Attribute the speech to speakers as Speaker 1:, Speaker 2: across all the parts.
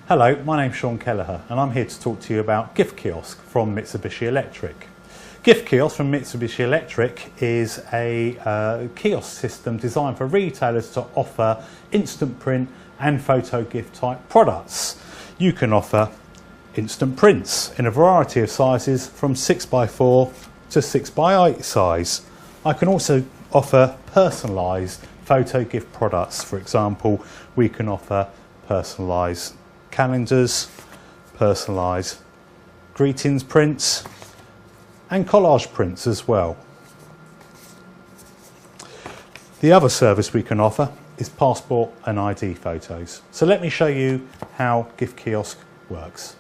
Speaker 1: Hello, my name's Sean Kelleher and I'm here to talk to you about Gift Kiosk from Mitsubishi Electric. Gift Kiosk from Mitsubishi Electric is a kiosk system designed for retailers to offer instant print and photo gift type products. You can offer instant prints in a variety of sizes from 6x4 to 6x8 size. I can also offer personalised photo gift products. For example, we can offer personalised calendars, personalised greetings prints and collage prints as well. The other service we can offer is passport and ID photos. So let me show you how Gift Kiosk works.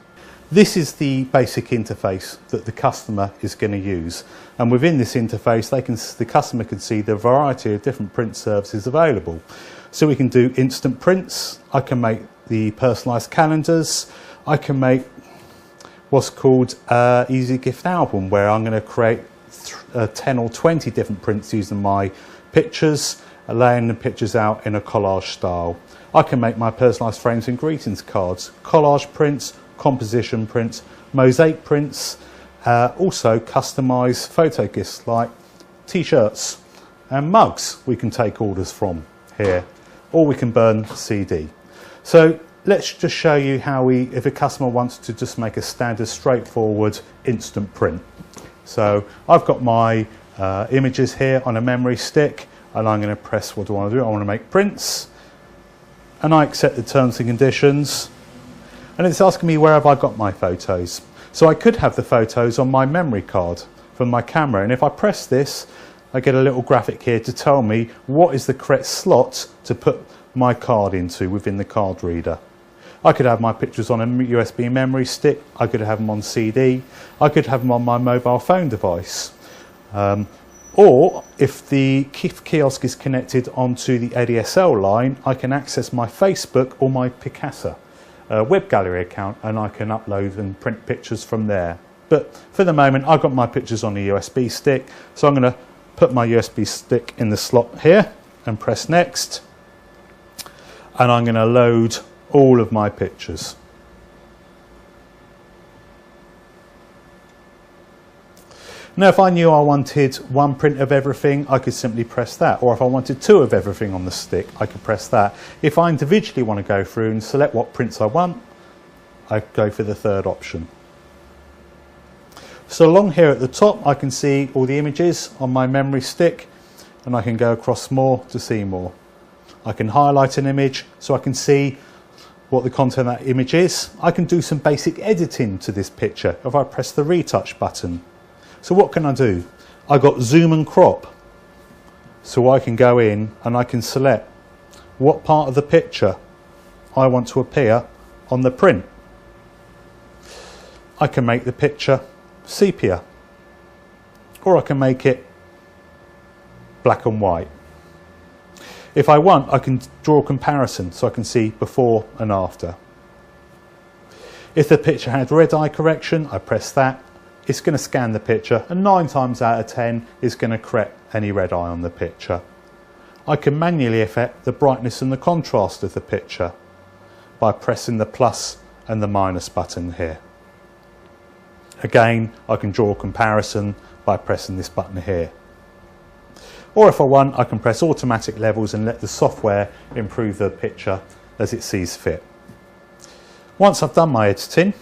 Speaker 1: This is the basic interface that the customer is going to use, and within this interface the customer can see the variety of different print services available. So we can do instant prints, I can make the personalised calendars, I can make what's called Easy Gift Album, where I'm going to create 10 or 20 different prints using my pictures, laying the pictures out in a collage style. I can make my personalised frames and greetings cards, collage prints, composition prints, mosaic prints, also customised photo gifts like t-shirts and mugs we can take orders from here, or we can burn CD. So let's just show you how if a customer wants to just make a standard straightforward instant print. So I've got my images here on a memory stick and I'm going to press, what do I want to do? I want to make prints, and I accept the terms and conditions, and it's asking me where have I got my photos. So I could have the photos on my memory card from my camera, and if I press this I get a little graphic here to tell me what is the correct slot to put my card into within the card reader. I could have my pictures on a USB memory stick, I could have them on CD, I could have them on my mobile phone device. Or if the Gift Kiosk is connected onto the ADSL line, I can access my Facebook or my Picasa web gallery account, and I can upload and print pictures from there. But for the moment I've got my pictures on a USB stick, so I'm going to put my USB stick in the slot here and press next, and I'm going to load all of my pictures. Now if I knew I wanted one print of everything, I could simply press that, or if I wanted two of everything on the stick, I could press that. If I individually want to go through and select what prints I want, I go for the third option. So along here at the top I can see all the images on my memory stick, and I can go across more to see more. I can highlight an image so I can see what the content of that image is. I can do some basic editing to this picture if I press the retouch button. So what can I do? I got zoom and crop, so I can go in and I can select what part of the picture I want to appear on the print. I can make the picture sepia, or I can make it black and white. If I want, I can draw a comparison so I can see before and after. If the picture had red eye correction, I press that. It's going to scan the picture, and 9 times out of 10 is going to correct any red eye on the picture. I can manually affect the brightness and the contrast of the picture by pressing the plus and the minus button here. Again, I can draw a comparison by pressing this button here. Or if I want, I can press automatic levels and let the software improve the picture as it sees fit. Once I've done my editing,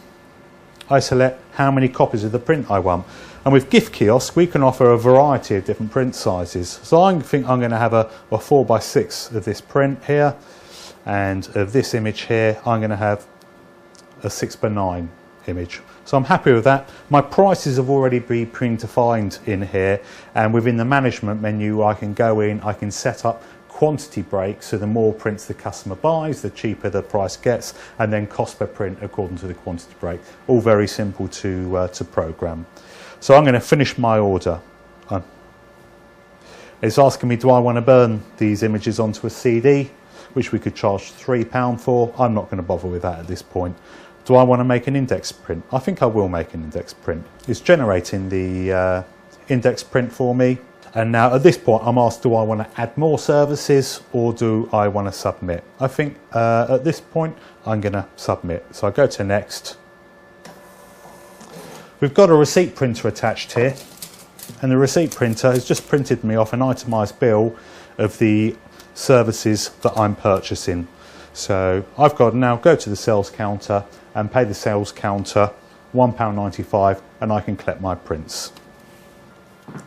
Speaker 1: I select how many copies of the print I want. And with Gift Kiosk we can offer a variety of different print sizes. So I think I'm going to have a 4x6 of this print here, and of this image here I'm going to have a 6x9 image. So I'm happy with that. My prices have already been predefined in here, and within the management menu I can go in, I can set up quantity breaks, so the more prints the customer buys, the cheaper the price gets, and then cost per print according to the quantity break. All very simple to program. So I'm going to finish my order. It's asking me, do I want to burn these images onto a CD, which we could charge £3 for. I'm not going to bother with that at this point. Do I want to make an index print? I think I will make an index print. It's generating the index print for me. And now at this point I'm asked, do I want to add more services or do I want to submit? I think at this point I'm going to submit. So I go to next. We've got a receipt printer attached here, and the receipt printer has just printed me off an itemised bill of the services that I'm purchasing. So I've got to now go to the sales counter and pay the sales counter £1.95 and I can collect my prints.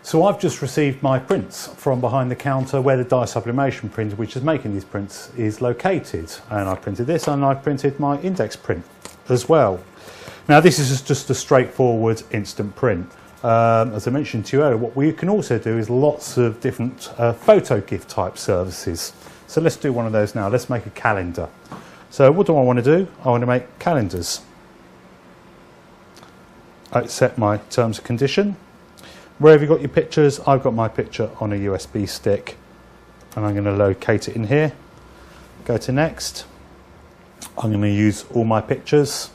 Speaker 1: So I've just received my prints from behind the counter where the dye sublimation printer, which is making these prints, is located. And I printed this and I printed my index print as well. Now this is just a straightforward instant print. As I mentioned to you earlier, what we can also do is lots of different photo gift type services. So let's do one of those now. Let's make a calendar. So what do I want to do? I want to make calendars. I accept my terms and condition. Where have you got your pictures? I've got my picture on a USB stick and I'm going to locate it in here. Go to next. I'm going to use all my pictures.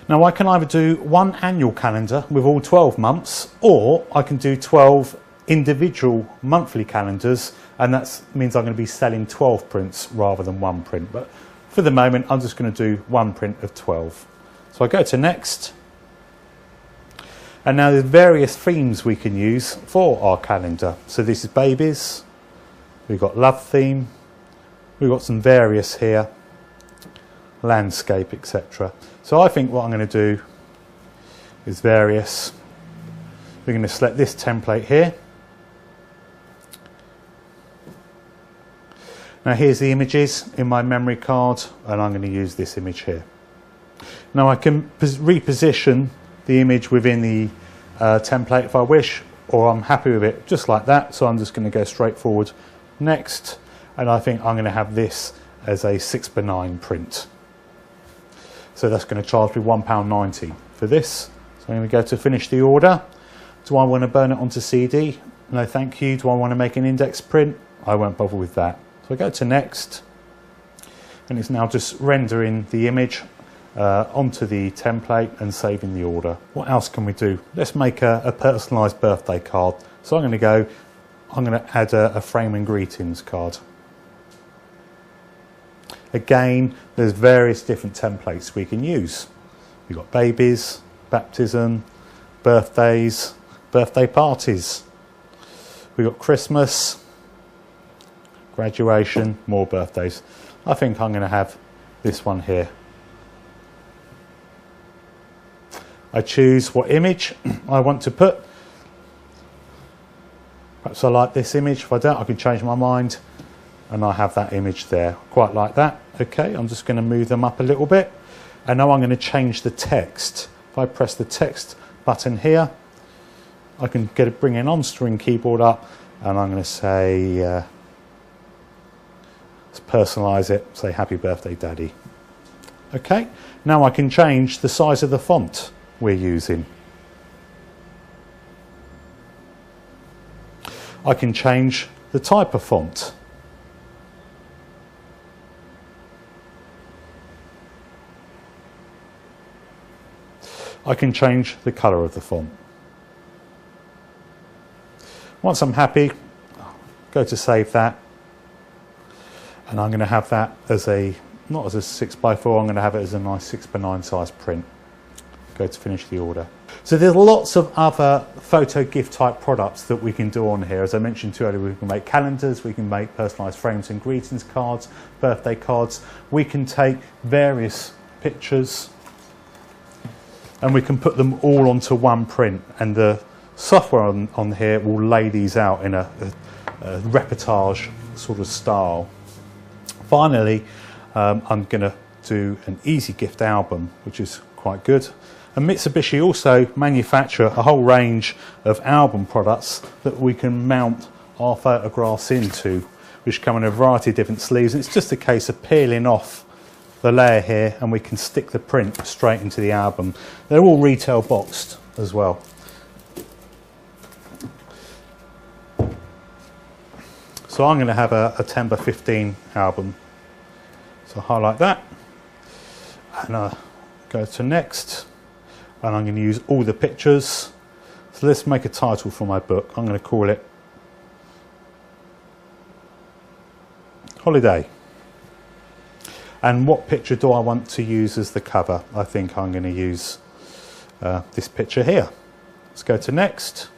Speaker 1: Now I can either do one annual calendar with all 12 months, or I can do 12 individual monthly calendars, and that means I'm going to be selling 12 prints rather than one print. But for the moment I'm just going to do one print of 12. So I go to next, and now there's various themes we can use for our calendar. So this is babies, we've got love theme, we've got some various here, landscape, etc. So I think what I'm going to do is various. We're going to select this template here. Now here's the images in my memory card, and I'm going to use this image here. Now I can reposition the image within the template if I wish, or I'm happy with it just like that. So I'm just going to go straight forward next, and I think I'm going to have this as a 6x9 print. So that's going to charge me £1.90 for this. So I'm going to go to finish the order. Do I want to burn it onto CD? No thank you. Do I want to make an index print? I won't bother with that. So I go to next, and it's now just rendering the image onto the template and saving the order. What else can we do? Let's make a personalised birthday card. So I'm going to add a frame and greetings card. Again, there's various different templates we can use. We've got babies, baptism, birthdays, birthday parties. We've got Christmas, graduation, more birthdays. I think I'm going to have this one here. I choose what image I want to put. Perhaps I like this image. If I don't, I can change my mind. And I have that image there, quite like that. Okay, I'm just going to move them up a little bit, and now I'm going to change the text. If I press the text button here, I can bring an on-screen keyboard up, and I'm going to say, let's personalise it, say happy birthday daddy. Okay, now I can change the size of the font we're using. I can change the type of font. I can change the colour of the font. Once I'm happy, go to save that, and I'm going to have that as not as a 6x4, I'm going to have it as a nice 6x9 size print. Go to finish the order. So there's lots of other photo gift type products that we can do on here. As I mentioned to you earlier, we can make calendars, we can make personalised frames and greetings cards, birthday cards. We can take various pictures and we can put them all onto one print, and the software on here will lay these out in a reportage sort of style. Finally, I'm going to do an easy gift album, which is quite good. And Mitsubishi also manufacture a whole range of album products that we can mount our photographs into, which come in a variety of different sleeves. And it's just a case of peeling off the layer here, and we can stick the print straight into the album. They're all retail boxed as well. So I'm going to have a 10x15 album. So highlight that, and go to next. and I'm going to use all the pictures. So let's make a title for my book. I'm going to call it Holiday. And what picture do I want to use as the cover? I think I'm going to use this picture here. Let's go to next.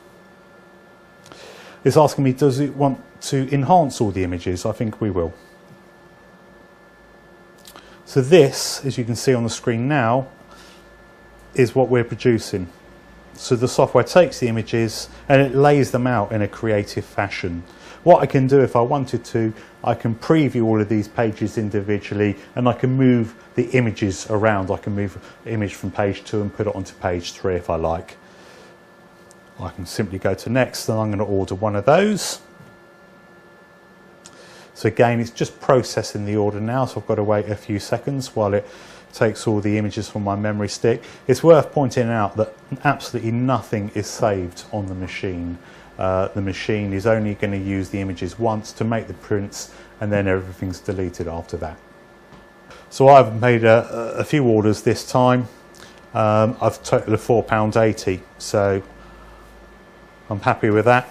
Speaker 1: It's asking me, does it want to enhance all the images? I think we will. So this, as you can see on the screen now, is what we're producing. So the software takes the images and it lays them out in a creative fashion. What I can do if I wanted to, I can preview all of these pages individually, and I can move the images around. I can move the image from page 2 and put it onto page 3 if I like. I can simply go to next, and I'm going to order one of those. So again, it's just processing the order now, so I've got to wait a few seconds while it takes all the images from my memory stick. It's worth pointing out that absolutely nothing is saved on the machine. The machine is only going to use the images once to make the prints, and then everything's deleted after that. So I've made a few orders this time. I've totaled £4.80, so I'm happy with that.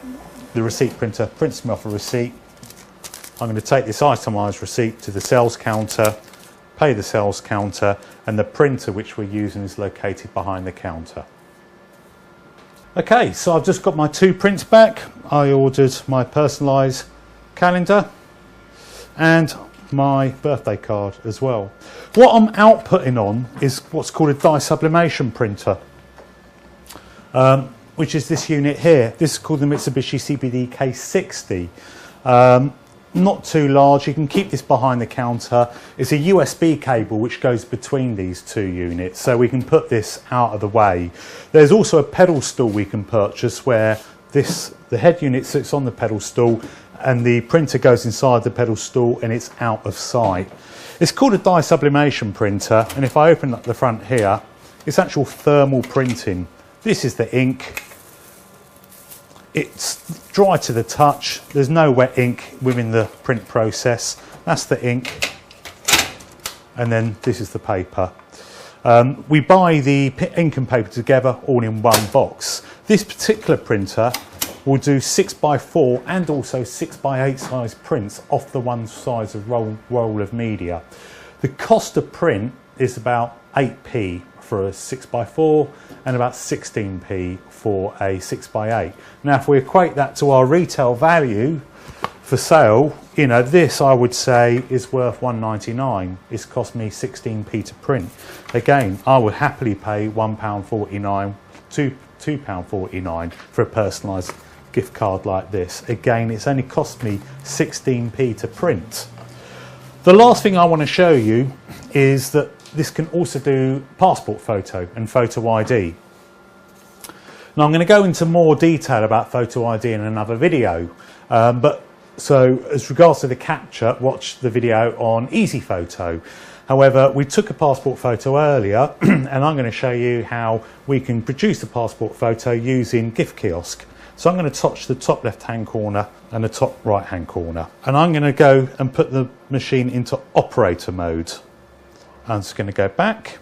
Speaker 1: The receipt printer prints me off a receipt. I'm going to take this itemised receipt to the sales counter, pay the sales counter, and the printer which we're using is located behind the counter. Okay, so I've just got my 2 prints back. I ordered my personalised calendar and my birthday card as well. What I'm outputting on is what's called a dye sublimation printer, which is this unit here. This is called the Mitsubishi CBD K60. Not too large. You can keep this behind the counter. It's a USB cable which goes between these 2 units, so we can put this out of the way. There's also a pedal stool we can purchase where the head unit sits on the pedal stool and the printer goes inside the pedal stool and it's out of sight. It's called a dye sublimation printer, and if I open up the front here, it's actual thermal printing. This is the ink. It's dry to the touch. There's no wet ink within the print process. That's the ink, and then this is the paper. We buy the ink and paper together all in one box. This particular printer will do 6x4 and also 6x8 size prints off the one size of roll of media. The cost of print is about 8p for a 6x4 and about 16p for a 6x8. Now if we equate that to our retail value for sale, you know, this I would say is worth £1.99. It's cost me 16p to print. Again, I would happily pay £1.49, £2.49 for a personalised gift card like this. Again, it's only cost me 16p to print. The last thing I want to show you is that this can also do passport photo and photo ID. Now I'm going to go into more detail about photo ID in another video, so as regards to the capture, watch the video on Easy Photo. However, we took a passport photo earlier and I'm going to show you how we can produce the passport photo using Gift Kiosk. So I'm going to touch the top left hand corner and the top right hand corner, and I'm going to go and put the machine into operator mode. I'm just going to go back,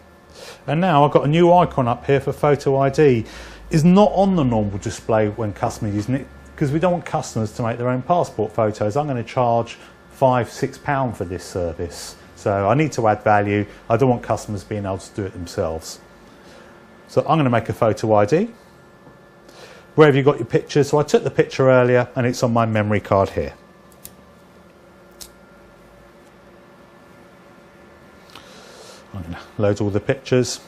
Speaker 1: and now I've got a new icon up here for photo ID. It's not on the normal display when customers are using it, because we don't want customers to make their own passport photos. I'm going to charge £5–6 for this service, so I need to add value. I don't want customers being able to do it themselves. So I'm going to make a photo ID. Where have you got your picture? So I took the picture earlier and it's on my memory card here. I'm going to load all the pictures.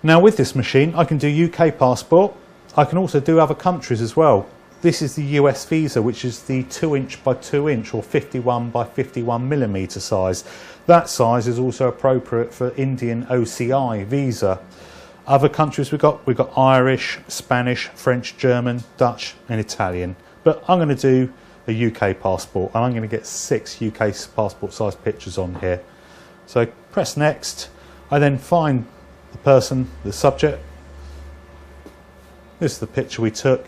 Speaker 1: Now with this machine I can do UK passport. I can also do other countries as well. This is the US visa, which is the 2" by 2" or 51 by 51mm size. That size is also appropriate for Indian OCI visa. Other countries we've got Irish, Spanish, French, German, Dutch and Italian. But I'm going to do a UK passport, and I'm going to get 6 UK passport size pictures on here. So press next. I then find the person, the subject. This is the picture we took.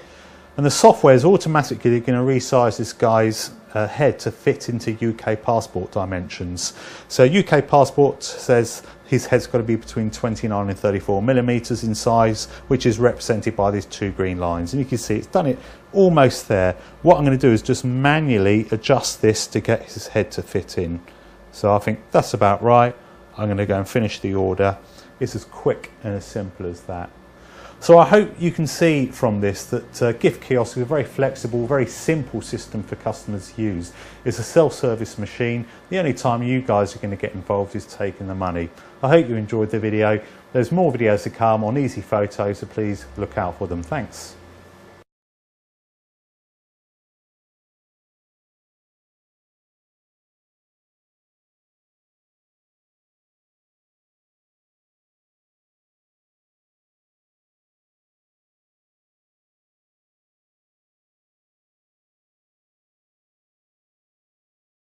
Speaker 1: And the software is automatically going to resize this guy's head to fit into UK passport dimensions. So UK passport says his head's got to be between 29 and 34 millimeters in size, which is represented by these two green lines. And you can see it's done it almost there. What I'm going to do is just manually adjust this to get his head to fit in. So I think that's about right. I'm going to go and finish the order. It's as quick and as simple as that. So I hope you can see from this that Gift Kiosk is a very flexible, very simple system for customers to use. It's a self-service machine. The only time you guys are going to get involved is taking the money. I hope you enjoyed the video. There's more videos to come on easy photos, so please look out for them. Thanks.